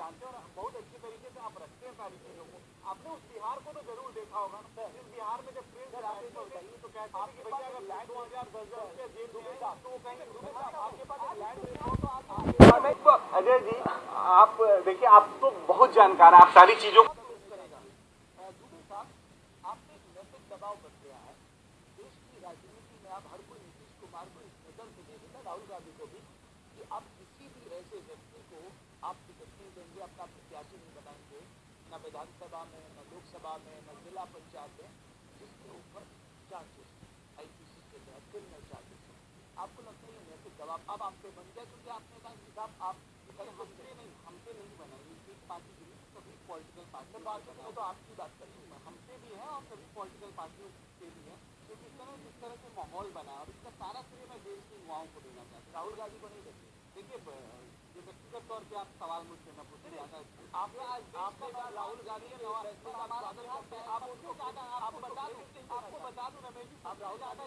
जानते हो और बहुत अच्छे तरीके से आप रखते हैं सारी चीजों को। आपने उस बिहार को तो जरूर देखा होगा ना, जिस बिहार में जब प्रिंस जाते तो कहते थे कि भैया अगर लैंड 2010 रुपये जेल में आएगा तो वो कहीं आपके पास लैंड रिफॉर्म। अजय जी, आप देखिए, आप तो बहुत जानकार है, आप सारी चीजों को दुबे साहब, आपने एक नैतिक दबाव बन गया है देश की राजनीति में। आप हर कोई नीतीश कुमार को इस नजर से देखता, राहुल गांधी को भी, कि आप किसी भी ऐसे व्यक्ति को आप टिकट नहीं देंगे, अपना प्रत्याशी नहीं बनाएंगे, न विधानसभा में, न लोकसभा में, न जिला पंचायत में, जिसके ऊपर चार्जेस आईपीसी के तहत क्रिमिनल चार्जेस है। आपको लगता है ये नैतिक दबाव अब आप पे बन गया, क्योंकि आपने कहा कि साहब आप हमसे नहीं बनाएंगे, एक पार्टी के लिए सभी पॉलिटिकल पार्टी बातों में तो आपकी बात करेंगे, हमसे भी है और सभी पॉलिटिकल पार्टियों से भी है, क्योंकि इस समय जिस तरह से माहौल बना और इसका सारा श्रेय मैं देश की युवाओं को देना चाहता हूँ, राहुल गांधी को नहीं देते। देखिए, ये व्यक्तिगत तौर पे आप सवाल मुझसे न पूछे, आपने राहुल गांधी आप आपको बता दूं ना, मैं भी आप राहुल गांधी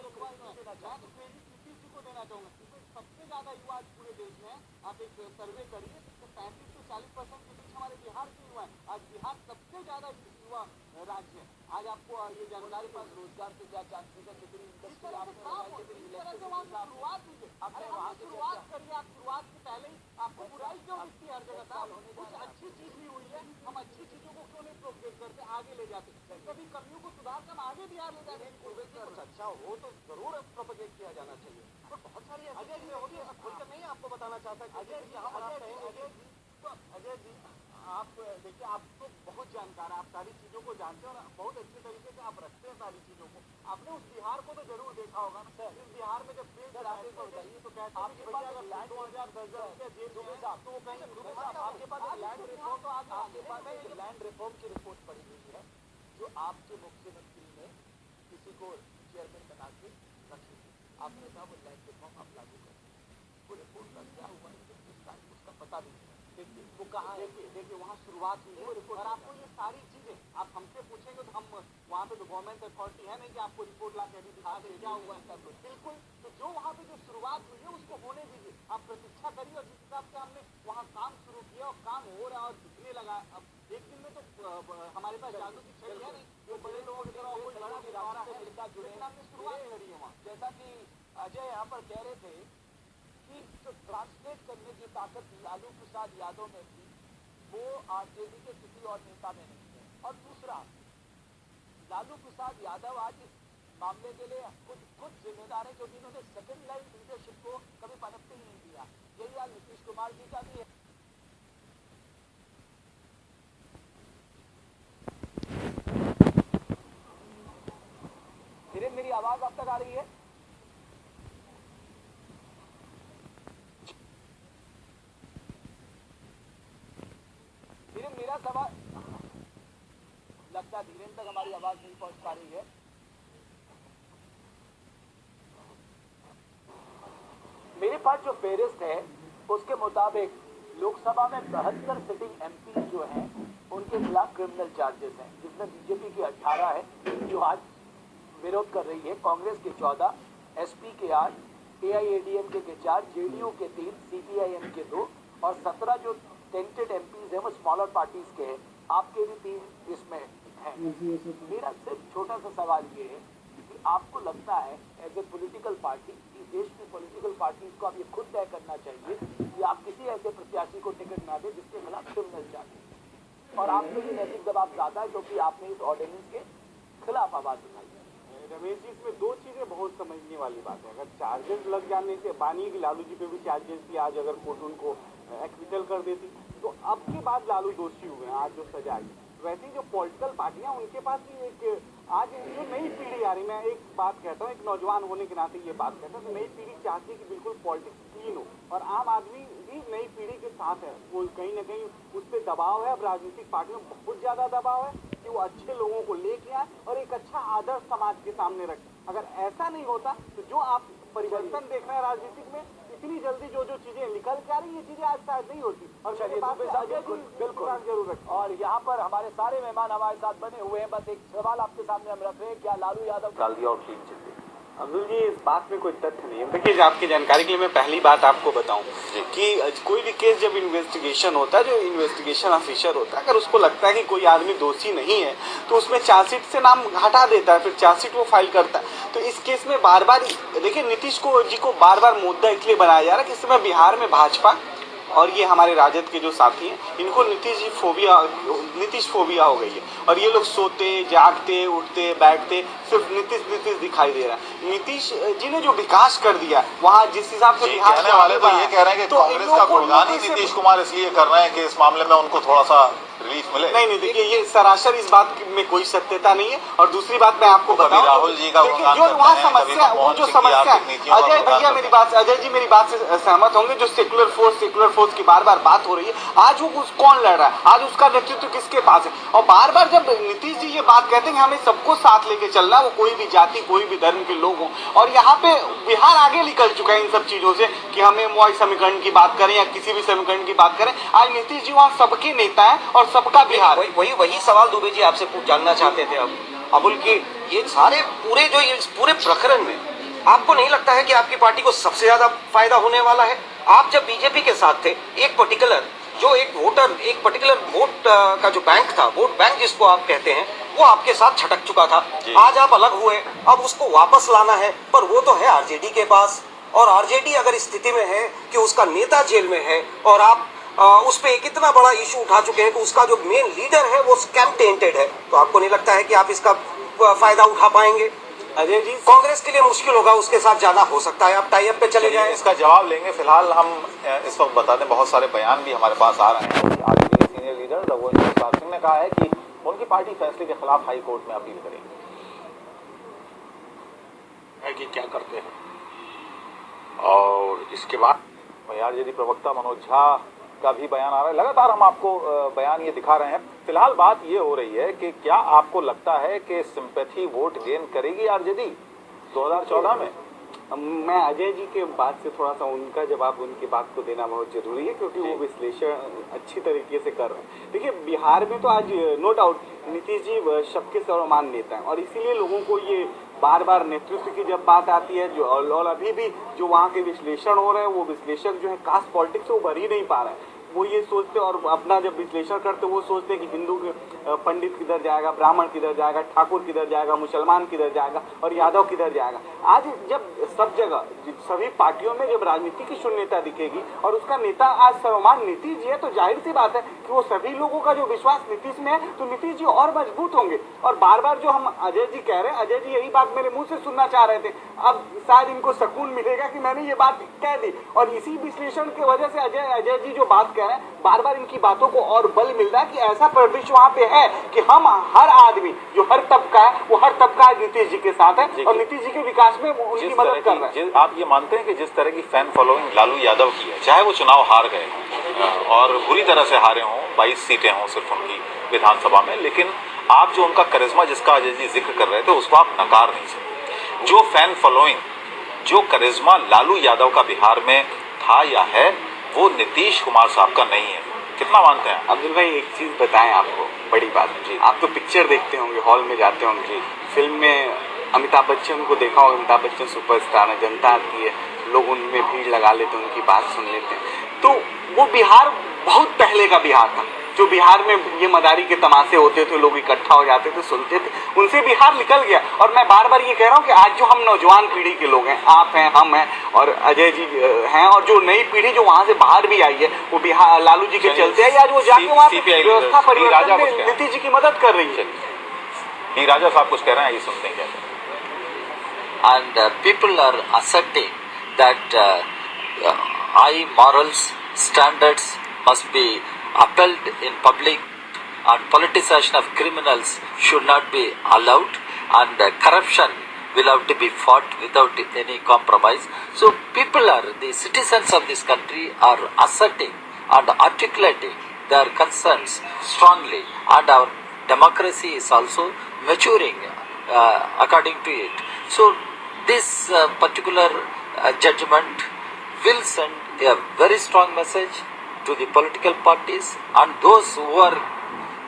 को देना चाहूंगा, सबसे ज्यादा युवा आज पूरे देश में। आप एक सर्वे करिए, 35 से 40% के बीच हमारे बिहार के युवा है। आज बिहार सबसे ज्यादा युवा राज्य है। आज आपको ये जानकारी पास रोजगार से क्या चांसेस है, कितनी इंडस्ट्री आपने शुरुआत हुई है। आपने वहाँ शुरुआत करिए, आप शुरुआत से पहले ही आपको बुराई क्यों दिखती है हर जगह? कुछ अच्छी चीज भी हुई है, हम अच्छी चीजों को क्यों नहीं प्रोग्रेस करते, आगे ले जाते, कभी कमियों को सुधार कर आगे बिहार ले जाते। कुछ अच्छा हो तो जरूर प्रोपेगेट किया जाना चाहिए। तो बहुत सारी अजय जी होगी, खुलकर नहीं आपको बताना चाहता। अजय जी, आप देखिए, आप तो बहुत जानकार है, आप सारी चीजों को जानते हैं और बहुत अच्छे तरीके से आप रखते हैं सारी चीजों को। आपने उस बिहार को तो जरूर देखा होगा ना, जिस बिहार में जब प्रिंस जाते तो कहते आपके पास अगर लैंड 2010 रुपये जेल में तो वो कहीं आपके पास लैंड रिफॉर्म, तो आपके पास लैंड रिफॉर्म की रिपोर्ट पड़ी हुई है, जो आपके मुख्यमंत्री ने किसी को चेयरमैन बना के रखी थी। आपने कहा वो लैंड रिफॉर्म आप लागू करें, वो रिपोर्ट का क्या हुआ उसका पता नहीं। देखिए वो कहाँ है, देखिए वहाँ शुरुआत हुई है और आपको ये सारी चीजें आप हमसे पूछेंगे तो हम वहाँ पे तो गवर्नमेंट अथॉरिटी है नहीं कि आपको रिपोर्ट ला के अभी दिखा दे क्या हुआ है सब। बिल्कुल, तो जो वहाँ पे जो शुरुआत हुई है उसको होने दीजिए, आप प्रतीक्षा करिए। और जिस हिसाब से हमने वहाँ काम शुरू किया और काम हो रहा है और दिखने लगा, अब एक दिन में तो हमारे पास जादू की छड़ी है नहीं, जो बड़े लोगों की तरह कोई बड़ा विरासत से मिलता जुड़े, हमने शुरुआत करी है वहाँ। जैसा कि अजय यहाँ पर कह रहे थे कि जो ट्रांसलेट करने की ताकत लालू प्रसाद यादव में थी, वो आरजेडी के किसी और नेता में नहीं है। और दूसरा, लालू प्रसाद यादव आज इस मामले के लिए खुद जिम्मेदार है, क्योंकि इन्होंने सेकेंड लाइन लीडरशिप को कभी पनपने ही नहीं दिया। यही हाल नीतीश कुमार जी का भी है। धीरेन, मेरी आवाज आप तक आ रही है? धीरेन, मेरा सवाल लगता है धीरेन तक हमारी आवाज नहीं पहुंच पा रही है। मेरे पास जो फेहरिस्त है उसके मुताबिक लोकसभा में 72 सिटिंग एमपी जो हैं उनके खिलाफ क्रिमिनल चार्जेस हैं, जिसमें बीजेपी के 18 है जो आज विरोध कर रही है, कांग्रेस के 14, एसपी के 8, एआईएडीएमके के 4, जेडीयू के 3, सीपीआईएम के 2 और 17 जो टेंटेड एमपीज हैं वो स्मॉलर पार्टीज के हैं। आपके भी 3 इसमें हैं। मेरा सिर्फ छोटा सा सवाल ये है कि आपको लगता है एज ए पॉलिटिकल पार्टी कि देश की पॉलिटिकल पार्टीज को अब ये खुद तय करना चाहिए कि आप किसी ऐसे प्रत्याशी को टिकट ना दें जिसके खिलाफ क्रिमिनल चार्जेस, और आप पे ये नैतिक दबाव ज्यादा है क्योंकि आपने इस ऑर्डिनेंस के खिलाफ आवाज उठाई? रमेश जी, इसमें दो चीजें बहुत समझने वाली बात है। अगर चार्जेस लग जाने से, मानिए कि लालू जी पे भी चार्जेस थी, आज अगर कोर्ट उनको एक्विटल कर देती तो अब के बाद लालू दोषी हुए हैं, आज जो सजा आई। वैसे ही जो पॉलिटिकल पार्टियां उनके पास भी एक आज जो नई पीढ़ी आ रही, मैं एक बात कहता हूँ, एक नौजवान होने के नाते ये बात कहता हूँ, नई पीढ़ी चाहती है कि बिल्कुल पॉलिटिक्स क्लीन हो, और आम आदमी भी नई पीढ़ी के साथ है। वो कहीं ना कहीं उस पर दबाव है, अब राजनीतिक पार्टियों में बहुत ज्यादा दबाव है कि वो अच्छे लोगों को लेके आए और एक अच्छा आदर्श समाज के सामने रखें। अगर ऐसा नहीं होता तो जो आप परिवर्तन देख रहे हैं राजनीतिक में, इतनी जल्दी जो जो चीजें निकल के आ रही, ये चीजें आज शायद नहीं होती। और चलिए बिल्कुल जरूर रखें। और यहाँ पर हमारे सारे मेहमान हमारे साथ बने हुए हैं, बस एक सवाल आपके सामने हम रख रहे हैं, क्या लालू यादव डाल दिया और सीट जीत गई? अब्दुल जी, इस बात में कोई तथ्य नहीं है। देखिए, आपकी जानकारी के लिए मैं पहली बात आपको बताऊं कि कोई भी केस जब इन्वेस्टिगेशन होता है, जो इन्वेस्टिगेशन ऑफिसर होता है, अगर उसको लगता है कि कोई आदमी दोषी नहीं है तो उसमें चार्जशीट से नाम हटा देता है, फिर चार्जशीट वो फाइल करता है। तो इस केस में बार बार देखिए, नीतीश जी को बार बार मुद्दा इसलिए बनाया जा रहा है कि इस समय बिहार में भाजपा और ये हमारे राजद के जो साथी हैं, इनको नीतीश फोबिया हो गई है और ये लोग सोते जागते उठते बैठते सिर्फ नीतीश दिखाई दे रहा है। नीतीश जी ने जो विकास कर दिया वहाँ जिस हिसाब से बिहार कहने वाले तो ये कह रहे हैं कि कांग्रेस का गुणगान ही नीतीश कुमार इसलिए कर रहे हैं कि इस मामले में उनको थोड़ा सा रिलीफ मिले। नहीं, देखिए, ये सरासर इस बात में कोई सत्यता नहीं है। और दूसरी बात मैं आपको बताऊं, राहुल जी का जो वहाँ समस्या, वो जो समस्या, अजय भैया अजय जी मेरी बात से सहमत होंगे, जो सेकुलर फोर्स की बार बार बात हो रही है, आज वो कौन लड़ रहा है, आज उसका नेतृत्व किसके पास है? और बार बार जब नीतीश जी ये बात कहते हैं कि हमें सबको साथ लेके चलना, वो कोई भी जाति कोई भी धर्म के लोग हों, और यहाँ पे बिहार आगे निकल चुका है इन सब चीजों से कि हमें मॉय समीकरण की बात करें या किसी भी समीकरण की बात करें। आज नीतीश जी वहाँ सबके नेता है और सबका बिहार। वही सवाल दुबे जी आपसे जानना चाहते थे अब अबुल की, ये सारे पूरे प्रकरण में आपको नहीं लगता है कि आपकी पार्टी को सबसे ज्यादा फायदा होने वाला है? आप जब बीजेपी के साथ थे, एक पर्टिकुलर वोट का जो बैंक था, वोट बैंक जिसको आप कहते हैं, वो आपके साथ छटक चुका था। आज आप अलग हुए, अब उसको वापस लाना है, पर वो तो है आरजेडी के पास, और आरजेडी अगर इस स्थिति में है कि उसका नेता जेल में है और आप उस पे एक इतना बड़ा इशू उठा चुके हैं कि उसका जो मेन लीडर है वो स्कैम टेंटेड है, तो आपको नहीं लगता है कि आप इसका फायदा उठा पाएंगे? अजय जी, कांग्रेस के लिए मुश्किल होगा, उसके साथ ज्यादा हो सकता है, आप टाई अप पे चले जाएं। इसका जवाब लेंगे। फिलहाल हम इस वक्त बता दें, बहुत सारे बयान भी हमारे पास आ रहे हैं। आरजेडी के सीनियर लीडर रघुवंश प्रसाद सिंह ने कहा है कि उनकी पार्टी फैसले के खिलाफ हाई कोर्ट में अपील करेगी। कि क्या करते हैं, और इसके बाद आरजेडी प्रवक्ता मनोज झा का भी बयान आ रहा है। लगातार हम आपको बयान ये दिखा रहे हैं। फिलहाल बात ये हो रही है कि क्या आपको लगता है कि सिंपैथी वोट गेन करेगी आरजेडी 2014 में? मैं अजय जी के बात से थोड़ा सा उनका जवाब, उनकी बात को देना बहुत जरूरी है, क्योंकि वो विश्लेषण अच्छी तरीके से कर रहे हैं। देखिए, बिहार में तो आज नो डाउट नीतीश जी सबके सर्वमान्य नेता हैं, और इसीलिए लोगों को ये बार बार नेतृत्व की जब बात आती है, जो और अभी भी जो वहाँ के विश्लेषण हो रहे हैं, वो विश्लेषक जो है कास्ट पॉलिटिक्स से उभर ही नहीं पा रहे हैं। वो ये सोचते, और अपना जब विश्लेषण करते वो सोचते कि हिंदू पंडित किधर जाएगा, ब्राह्मण किधर जाएगा, ठाकुर किधर जाएगा, मुसलमान किधर जाएगा और यादव किधर जाएगा। आज जब सब जगह सभी पार्टियों में जब राजनीति की शून्यता दिखेगी और उसका नेता आज सर्वमान्य नीतीश जी है, तो जाहिर सी बात है कि वो सभी लोगों का जो विश्वास नीतीश में है, तो नीतीश जी और मजबूत होंगे। और बार बार जो हम अजय जी कह रहे हैं, अजय जी यही बात मेरे मुंह से सुनना चाह रहे थे, अब शायद इनको सुकून मिलेगा कि मैंने ये बात कह दी, और इसी विश्लेषण की वजह से अजय जी जो बात कह रहे हैं, बार बार इनकी बातों को और बल मिल रहा है कि ऐसा परिदृश्य वहाँ पे है कि हम हर आदमी, जो हर तबका है, वो हर तबका नीतीश जी के साथ है और नीतीश जी के विकास में उनकी मदद कर रहा है। आप ये मानते हैं कि जिस तरह की फैन फॉलोइंग लालू यादव की है, चाहे वो चुनाव हार गए और बुरी तरह से हारे हों, 22 सीटें हों सिर्फ उनकी विधानसभा में, लेकिन आप जो उनका करिश्मा जिसका अजय जी जिक्र कर रहे थे, उसको आप नकार नहीं सकते। जो फैन फॉलोइंग, जो करिश्मा लालू यादव का बिहार में था या है, वो नीतीश कुमार साहब का नहीं है। कितना मानते हैं? अब्दुल भाई, एक चीज बताएं आपको, बड़ी बात जी, आप तो पिक्चर देखते होंगे, हॉल में जाते होंगे, फिल्म में अमिताभ बच्चन को देखा होगा, अमिताभ बच्चन सुपरस्टार है, जनता आती है, लोग उनमें भीड़ लगा लेते हैं, उनकी बात सुन लेते हैं। तो वो बिहार बहुत पहले का बिहार था, जो बिहार में ये मदारी के तमाशे होते थे, लोग इकट्ठा हो जाते थे, सुनते थे, उनसे बिहार निकल गया। और मैं बार बार ये कह रहा हूँ कि आज जो हम नौजवान पीढ़ी के लोग हैं, आप हैं, हम हैं और अजय जी हैं, और जो नई पीढ़ी जो वहाँ से बाहर भी आई है, वो बिहार लालू जी के चलते है, आज वो जाके वहाँ व्यवस्था परिवर्तन में नीतीश जी की मदद कर रही है। डी राजा साहब कुछ कह रहे हैं, ये सुनते हैं क्या? And people are asserting that high morals standards must be upheld in public, and politicization of criminals should not be allowed, and corruption will have to be fought without any compromise. So the citizens of this country are asserting and articulating their concerns strongly, and our democracy is also maturing according to it. So this particular judgment will send a very strong message to the political parties and those who are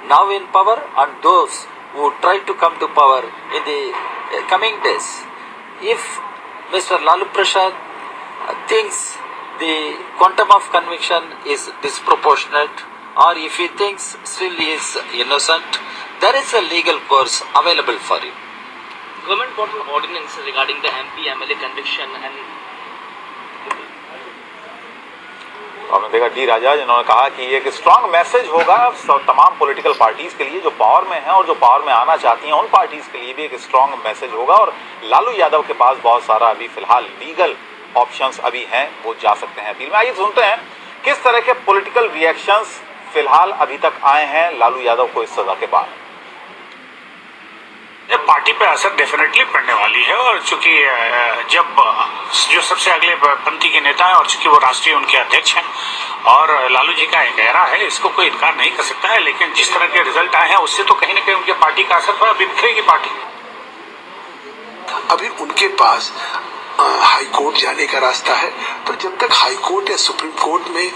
now in power and those who try to come to power in the coming days. if Mr. Lalu Prasad thinks the quantum of conviction is disproportionate, or if he thinks still he is innocent, there is a legal course available for him. Government brought an ordinance regarding the MP MLA conviction and आपने देखा D राजा जिन्होंने कहा कि एक strong message होगा तमाम political parties के लिए जो पावर में हैं और जो पावर में आना चाहती हैं उन पार्टीज के लिए भी एक स्ट्रांग मैसेज होगा। और लालू यादव के पास बहुत सारा अभी फिलहाल लीगल ऑप्शंस अभी हैं, वो जा सकते हैं अपील में। आइए सुनते हैं किस तरह के पॉलिटिकल रिएक्शंस फिलहाल अभी तक आए हैं लालू यादव को इस सजा के बाद। पार्टी पे असर डेफिनेटली पड़ने वाली है, और चूंकि जब जो सबसे अगले पंथी के नेता हैं और चूंकि वो राष्ट्रीय उनके अध्यक्ष हैं और लालू जी का एक एरा है, इसको कोई इनकार नहीं कर सकता है। लेकिन जिस तरह के रिजल्ट आए हैं उससे तो कहीं ना कहीं उनकी पार्टी का असर पड़ा, बिखरेगी पार्टी। अभी उनके पास हाई कोर्ट जाने का रास्ता है, तो जब तक हाई कोर्ट या सुप्रीम कोर्ट में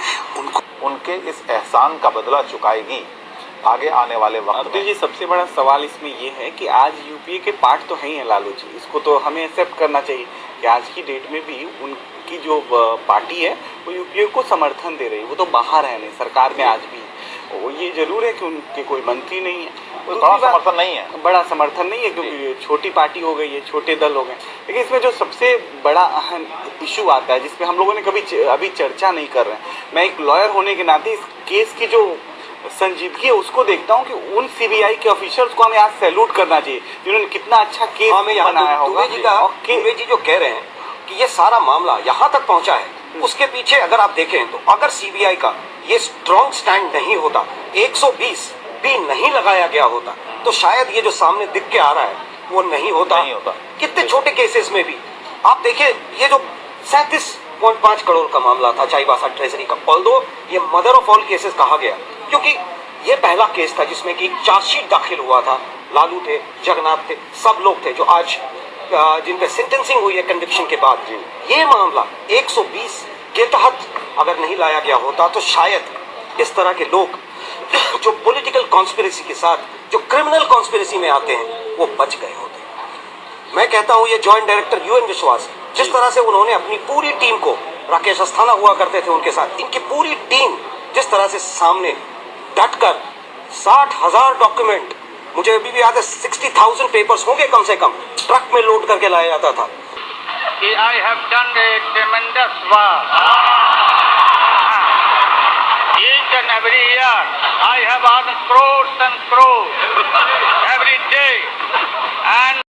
उनके इस एहसान का बदला चुकाएगी आगे आने वाले वक्त में। जी सबसे बड़ा सवाल इसमें ये है कि आज यूपीए के पार्ट तो है ही है लालू जी, इसको तो हमें एक्सेप्ट करना चाहिए कि आज की डेट में भी उनकी जो पार्टी है वो यूपीए को समर्थन दे रही है। वो तो बाहर है नहीं, सरकार में आज भी वो ये जरूर है कि उनके कोई मंत्री नहीं है, बड़ा समर्थन नहीं है, बड़ा समर्थन नहीं है क्योंकि छोटी पार्टी हो गई है, छोटे दल हो गए। लेकिन इसमें जो सबसे बड़ा अहम इशू आता है जिसपे हम लोगों ने कभी अभी चर्चा नहीं कर रहे हैं, मैं एक लॉयर होने के नाते इस केस की जो संजीदगी है उसको देखता हूँ कि उन सीबीआई के ऑफिसर्स को हमें आज सैल्यूट करना चाहिए जिन्होंने कितना अच्छा केस बनाया होगा। दुबे जी जो कह रहे हैं कि ये सारा मामला यहाँ तक पहुँचा है, उसके पीछे अगर आप देखें तो अगर सीबीआई का ये स्ट्रॉन्ग स्टैंड नहीं होता, 120 भी नहीं लगाया गया होता, तो शायद ये जो सामने दिख के आ रहा है वो नहीं होता। कितने छोटे केसेस में भी आप देखिए, ये जो 37.5 करोड़ का मामला था चाईबासा ट्रेजरी का, ऑल्दो ये मदर ऑफ ऑल केसेस कहा गया क्योंकि ये पहला केस था जिसमें कि चार्जशीट दाखिल हुआ था। लालू थे, जगन्नाथ थे, सब लोग थे जो आज जिन पे सेंटेंसिंग हुई है कन्विक्शन के बाद। ये मामला 120 के तहत अगर नहीं लाया गया होता तो शायद इस तरह के लोग जो पॉलिटिकल कॉन्स्पिरेसी के साथ जो क्रिमिनल कॉन्स्पिरेसी में आते हैं वो बच गए होते। मैं कहता हूँ ये जॉइंट डायरेक्टर यूएन विश्वास, जिस तरह से उन्होंने अपनी पूरी टीम को, राकेश अस्थाना हुआ करते थे उनके साथ, इनकी पूरी टीम जिस तरह से सामने डटकर 60,000 डॉक्यूमेंट, मुझे अभी भी याद है 60,000 पेपर्स होंगे कम से कम, ट्रक में लोड करके लाया जाता था। I have done a tremendous work. Each and every year, I have earned crores and crores every day, and